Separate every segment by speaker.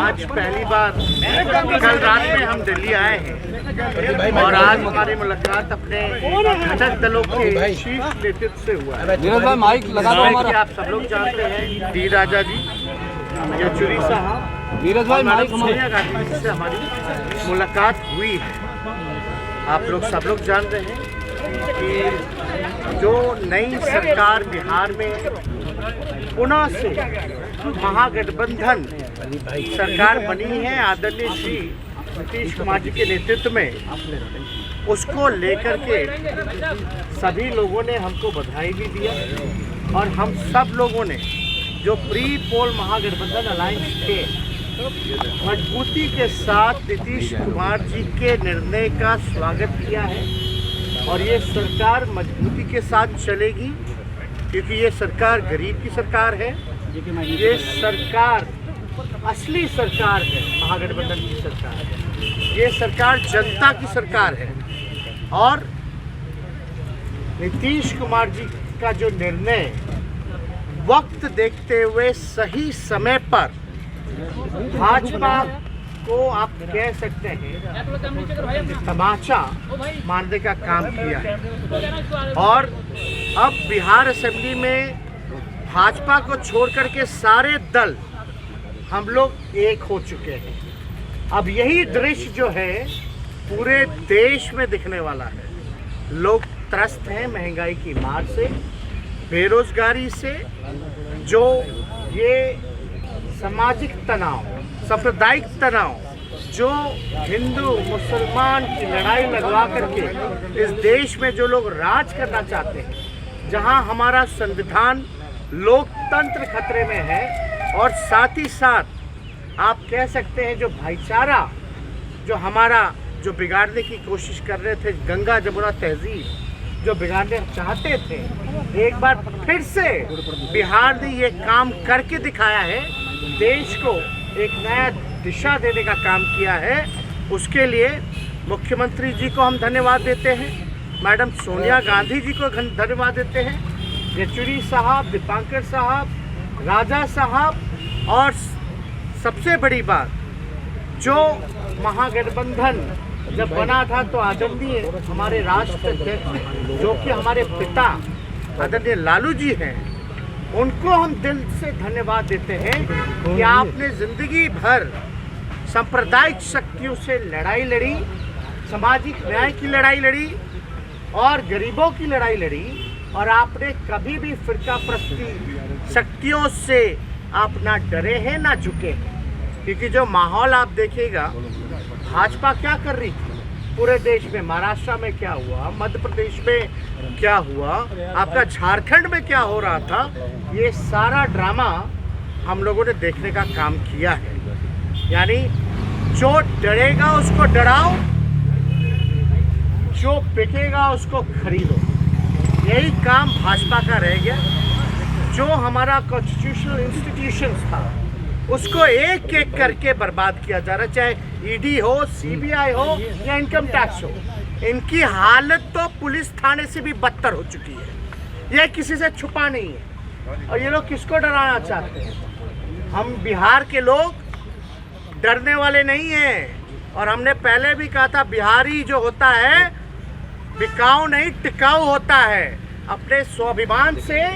Speaker 1: आज पहली बार कल रात में हम दिल्ली आए हैं और आज हमारी मुलाकात अपने घटक दलों के शीर्ष नेतृत्व से हुआ है।
Speaker 2: माइक लगा दो हमारा।
Speaker 1: आप सब लोग जानते हैं डी राजा जी, येचुरी साहब,
Speaker 2: नीरज भाई माइक
Speaker 1: सोनिया गांधी जी से हमारी मुलाकात हुई है। आप लोग सब लोग जान रहे हैं कि जो नई सरकार बिहार में पुनः से महागठबंधन सरकार बनी है आदरणीय श्री नीतीश कुमार जी के नेतृत्व में, उसको लेकर के सभी लोगों ने हमको बधाई भी दिया और हम सब लोगों ने जो प्री पोल महागठबंधन अलायंस थे मजबूती के साथ नीतीश कुमार जी के निर्णय का स्वागत किया है और ये सरकार मजबूती के साथ चलेगी क्योंकि ये सरकार गरीब की सरकार है। ये सरकार असली सरकार है, महागठबंधन की सरकार है। ये सरकार जनता की सरकार है और नीतीश कुमार जी का जो निर्णय वक्त देखते हुए सही समय पर भाजपा को आप कह सकते हैं तमाचा मारने का काम किया है और अब बिहार असेंबली में भाजपा को छोड़ करके सारे दल हम लोग एक हो चुके हैं। अब यही दृश्य जो है पूरे देश में दिखने वाला है। लोग त्रस्त हैं महंगाई की मार से, बेरोजगारी से, जो ये सामाजिक तनाव, सांप्रदायिक तनाव, जो हिंदू मुसलमान की लड़ाई लगवा करके इस देश में जो लोग राज करना चाहते हैं, जहां हमारा संविधान लोकतंत्र खतरे में है और साथ ही साथ आप कह सकते हैं जो भाईचारा जो हमारा जो बिगाड़ने की कोशिश कर रहे थे, गंगा जमुना तहजीब जो बिगाड़ने चाहते थे, एक बार फिर से बिहार ने ये काम करके दिखाया है। देश को एक नया दिशा देने का काम किया है। उसके लिए मुख्यमंत्री जी को हम धन्यवाद देते हैं, मैडम सोनिया गांधी जी को धन्यवाद देते हैं, येचुरी साहब, दीपांकर साहब, राजा साहब और सबसे बड़ी बात जो महागठबंधन जब बना था तो आदरणीय हमारे राष्ट्राध्यक्ष जो कि हमारे पिता आदरणीय लालू जी हैं, उनको हम दिल से धन्यवाद देते हैं कि आपने जिंदगी भर सांप्रदायिक शक्तियों से लड़ाई लड़ी, सामाजिक न्याय की लड़ाई लड़ी और गरीबों की लड़ाई लड़ी और आपने कभी भी फिरका प्रस्ती शक्तियों से आप ना डरे हैं ना झुके हैं। क्योंकि जो माहौल आप देखिएगा भाजपा क्या कर रही थी पूरे देश में, महाराष्ट्र में क्या हुआ, मध्य प्रदेश में क्या हुआ, आपका झारखंड में क्या हो रहा था, ये सारा ड्रामा हम लोगों ने देखने का काम किया है। यानी जो डरेगा उसको डराओ, जो बिकेगा उसको खरीदो, यही काम भाजपा का रह गया। जो हमारा कॉन्स्टिट्यूशनल इंस्टीट्यूशंस था उसको एक एक करके बर्बाद किया जा रहा है, चाहे ईडी हो, सीबीआई हो या इनकम टैक्स हो। इनकी हालत तो पुलिस थाने से भी बदतर हो चुकी है, ये किसी से छुपा नहीं है। और ये लोग किसको डराना चाहते हैं? हम बिहार के लोग डरने वाले नहीं हैं और हमने पहले भी कहा था बिहारी जो होता है बिकाऊ नहीं टिकाऊ होता है, अपने स्वाभिमान से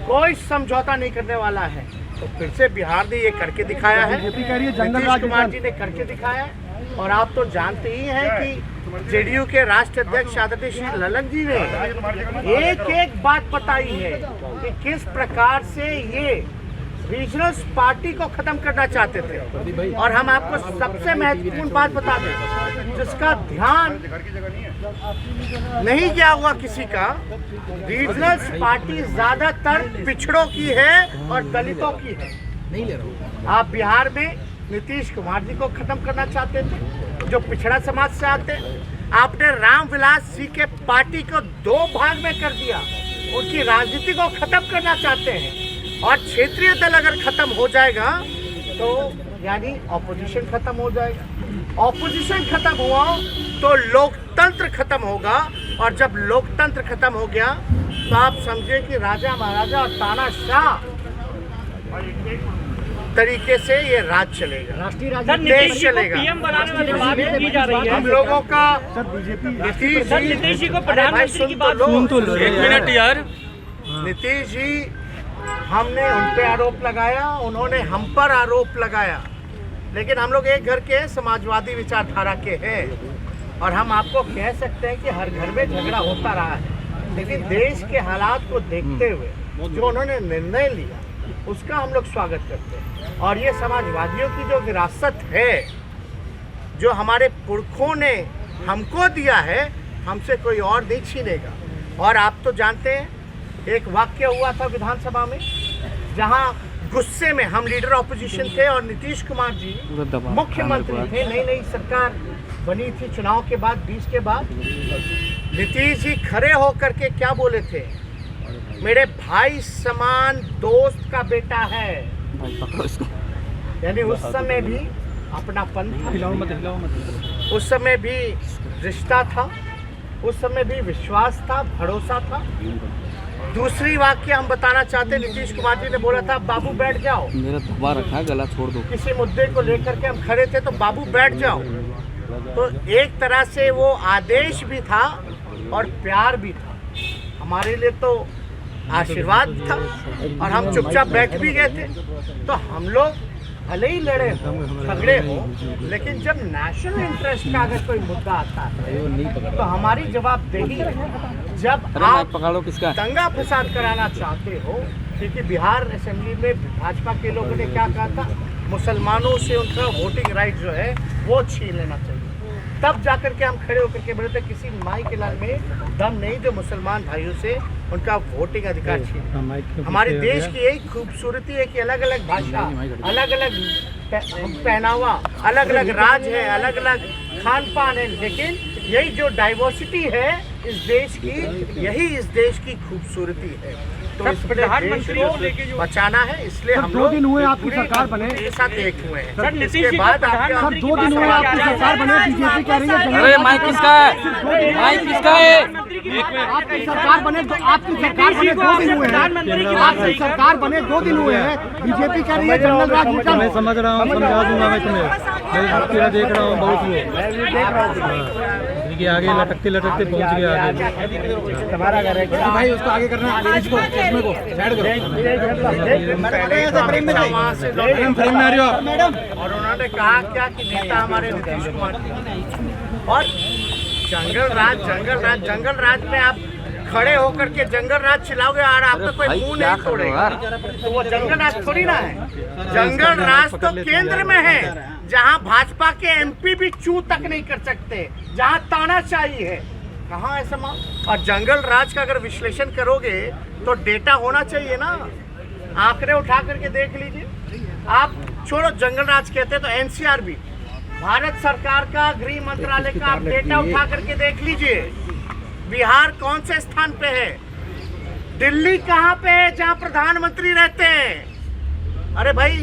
Speaker 1: कोई समझौता नहीं करने वाला है। तो फिर से बिहार ने ये करके दिखाया है, नीतीश कुमार जी ने करके दिखाया है। और आप तो जानते ही हैं कि जेडीयू के राष्ट्रीय अध्यक्ष आदरणीय श्री ललन जी ने एक एक बात बताई है कि किस प्रकार से ये रीजनल पार्टी को खत्म करना चाहते थे। और हम आपको सबसे महत्वपूर्ण बात बता दें जिसका ध्यान नहीं गया हुआ किसी का, रीजनल पार्टी ज्यादातर पिछड़ों की है और दलितों की है। आप बिहार में नीतीश कुमार जी को खत्म करना चाहते थे जो पिछड़ा समाज से आते, आपने रामविलास जी के पार्टी को दो भाग में कर दिया, उनकी राजनीति को खत्म करना चाहते हैं। और क्षेत्रीय दल अगर खत्म हो जाएगा तो यानी ऑपोजिशन खत्म हो जाएगा, ऑपोजिशन खत्म हुआ तो लोकतंत्र खत्म होगा और जब लोकतंत्र खत्म हो गया तो आप समझे कि राजा महाराजा और तानाशाह तरीके से ये राज चलेगा,
Speaker 2: राष्ट्रीय
Speaker 1: देश चलेगा। हम लोगों का
Speaker 3: नीतीश जी को प्रधानमंत्री की बात
Speaker 1: सुन तो लो।
Speaker 3: एक मिनट यार।
Speaker 1: नीतीश जी, हमने उन पे आरोप लगाया, उन्होंने हम पर आरोप लगाया, लेकिन हम लोग एक घर के समाजवादी विचारधारा के हैं और हम आपको कह सकते हैं कि हर घर में झगड़ा होता रहा है, लेकिन देश के हालात को देखते हुए जो उन्होंने निर्णय लिया उसका हम लोग स्वागत करते हैं। और ये समाजवादियों की जो विरासत है, जो हमारे पुरखों ने हमको दिया है, हमसे कोई और नहीं छीनेगा। और आप तो जानते हैं, एक वाक्य हुआ था विधानसभा में, जहां गुस्से में हम लीडर ऑपोजिशन थे और नीतीश कुमार जी मुख्यमंत्री थे, नई सरकार बनी थी चुनाव के बाद 20 के बाद। नीतीश जी खड़े होकर के क्या बोले थे, मेरे भाई समान दोस्त का बेटा है। यानी उस समय भी अपनापन था, उस समय भी रिश्ता था, उस समय भी विश्वास था, भरोसा था। दूसरी वाक्य हम बताना चाहते, नीतीश कुमार जी ने बोला था बाबू बैठ जाओ,
Speaker 4: मेरा दबा रखा है, गला छोड़ दो।
Speaker 1: किसी मुद्दे को लेकर के हम खड़े थे तो बाबू बैठ जाओ। तो एक तरह से वो आदेश भी था और प्यार भी था, हमारे लिए तो आशीर्वाद था और हम चुपचाप बैठ भी गए थे। तो हम लोग भले ही लड़े हो, झगड़े हो, लेकिन जब नेशनल इंटरेस्ट का अगर कोई मुद्दा आता है तो हमारी जवाबदेही है। जब आप दंगा फसाद कराना चाहते हो, क्योंकि बिहार असेंबली में भाजपा के लोगों ने क्या कहा था, मुसलमानों से उनका वोटिंग राइट जो है वो छीन लेना चाहिए, तब जाकर के हम खड़े होकर के बोले थे किसी माई के लाल में दम नहीं जो मुसलमान भाइयों से उनका वोटिंग अधिकार छीन। हमारे देश की यही खूबसूरती है कि अलग अलग भाषा, अलग अलग पहनावा, अलग अलग राज है, अलग अलग खान पान है, लेकिन यही जो डाइवर्सिटी है इस देश की, यही इस देश की खूबसूरती है। तो इस प्रधानमंत्री को बचाना है, इसलिए हम
Speaker 2: 2 दिन हुए आपकी सरकार बने,
Speaker 1: साथ एक हुए हैं।
Speaker 3: सर, नीतीश जी
Speaker 1: बाद
Speaker 2: सर 2 दिन हुए आपकी सरकार बने, बीजेपी कह रही है
Speaker 4: अरे माइक किसका है, माइक किसका है?
Speaker 2: आपकी सरकार बने, आपकी सरकार बने 2 दिन हुए हैं, आपकी सरकार बने 2 दिन हुए हैं, बीजेपी कह रही है जंगल राज उठा।
Speaker 5: मैं समझ रहा हूँ, समझा दूंगा मैं तुम्हें, मैं तेरा देख रहा हूँ बहुत वो देखिए आगे लटकते लटकते पहुँच गया आगे।
Speaker 1: हमारा घर है
Speaker 2: भाई, उसको आगे करना, इसको को साइड करो, फ्रेम में आ रही हो मैडम।
Speaker 1: और उन्होंने कहा क्या कि नेता हमारे नीतीश कुमार और जंगल राज में आप खड़े होकर के जंगल राज चिल्लाओगे और आपका कोई मुंह नहीं तोड़ेगा, तो वो जंगल राज थोड़ी ना है। जंगल राज तो केंद्र में है, जहां भाजपा के एमपी भी चू तक नहीं कर सकते, जहां तानाशाही है, कहाँ ऐसा मां। और जंगल राज का अगर विश्लेषण करोगे तो डेटा होना चाहिए ना, आंकड़े उठा करके देख लीजिए। आप छोड़ो जंगल राज कहते तो एनसीआरबी, भारत सरकार का गृह मंत्रालय का आप डेटा उठा करके देख लीजिए। बिहार कौन से स्थान पे है, दिल्ली कहाँ पे है जहाँ प्रधानमंत्री रहते हैं। अरे भाई,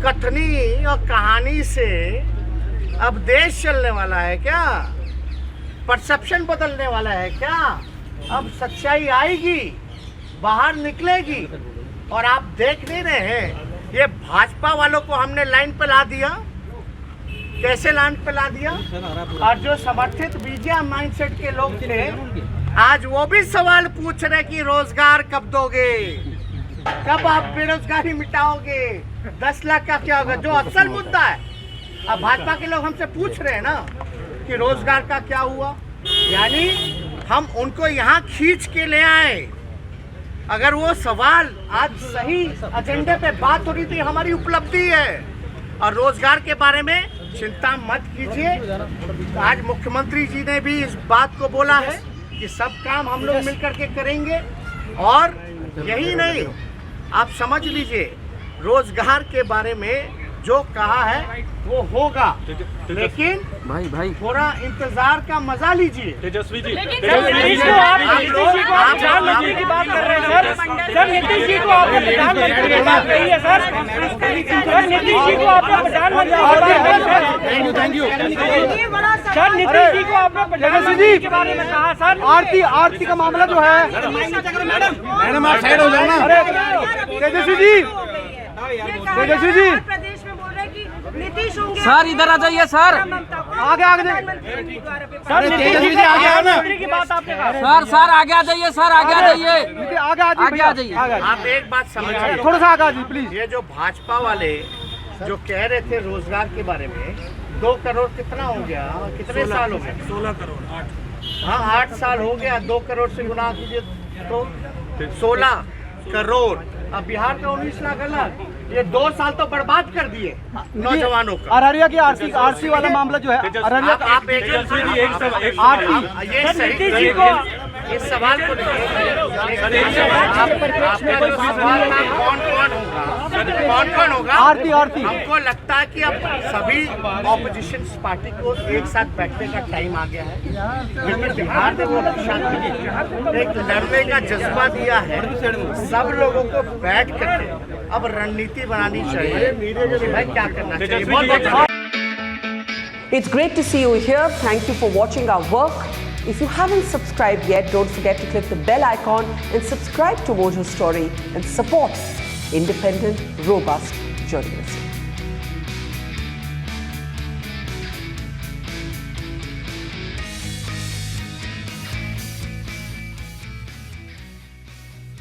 Speaker 1: कथनी और कहानी से अब देश चलने वाला है क्या? परसेप्शन बदलने वाला है क्या? अब सच्चाई आएगी, बाहर निकलेगी। और आप देख नहीं रहे हैं, ये भाजपा वालों को हमने लाइन पे ला दिया। कैसे लाइन पे ला दिया? और जो समर्थित बीजेपी माइंडसेट के लोग थे, आज वो भी सवाल पूछ रहे कि रोजगार कब दोगे, कब आप बेरोजगारी मिटाओगे, 10 लाख का क्या होगा, जो असल मुद्दा है। अब भाजपा के लोग हमसे पूछ रहे हैं ना कि रोजगार का क्या हुआ, यानी हम उनको यहाँ खींच के ले आए। अगर वो सवाल आज सही एजेंडे पे बात हो रही थी, हमारी उपलब्धि है। और रोजगार के बारे में चिंता मत कीजिए, आज मुख्यमंत्री जी ने भी इस बात को बोला है कि सब काम हम लोग मिलकर के करेंगे। और यही नहीं, आप समझ लीजिए, रोजगार के बारे में जो कहा है वो होगा, लेकिन भाई थोड़ा इंतजार का मजा लीजिए।
Speaker 3: तेजस्वी जी, नीतीश को आप प्रधानमंत्री की बात कर रहे हैं सर, नीतीश जी को आपने प्रधानमंत्री की बात कही है सर, नीतीश जी को आपने प्रधानमंत्री
Speaker 2: thank you
Speaker 3: sir, Nitish ji को आपने प्रधानमंत्री के बारे में कहा सर।
Speaker 2: आरती का मामला जो है, मैडम आप साइड हो जाओ ना। तेजस्वी जी तेजस्वी जी।
Speaker 6: प्रदेश में बोल रहे हैं कि नीतीश होंगे।
Speaker 4: सर इधर आ जाइए सर।
Speaker 2: आगे आगे
Speaker 3: सर नीतीश जी को प्रधानमंत्री की बात आपने कहा।
Speaker 4: सर आगे आ जाइए सर, आगे आ जाइए, आगे आ जाइए।
Speaker 1: आप एक बात समझिए,
Speaker 2: थोड़ा सा आगे जी प्लीज।
Speaker 1: ये जो भाजपा वाले जो कह रहे थे रोजगार के बारे में, 2 करोड़ कितना हो गया, कितने साल हो गए? 16 करोड़। हाँ 8 साल हो गया, 2 करोड़ से गुना कीजिए तो 16 करोड़। अब बिहार का 19 लाख अलग, ये 2 साल तो बर्बाद कर दिए नौजवानों का।
Speaker 2: अररिया की आरसी वाला मामला जो है, अररिया का
Speaker 1: आप एक ये सही इस सवाल को आपका जो सवाल था कौन होगा
Speaker 2: आरती
Speaker 1: हमको लगता है कि अब सभी ऑपोजिशन पार्टी को एक साथ बैठने का टाइम आ गया है, क्योंकि बिहार ने वो शांति एक लड़ने का जज्बा दिया है। सब लोगों को बैठ करके अब रणनीति बनानी चाहिए कि भाई क्या करना चाहिए। बहुत
Speaker 7: It's great to see you here. Thank you for watching our work. If you haven't subscribed yet, don't forget to click the bell icon and subscribe to Mojo Story and support independent, robust journalism.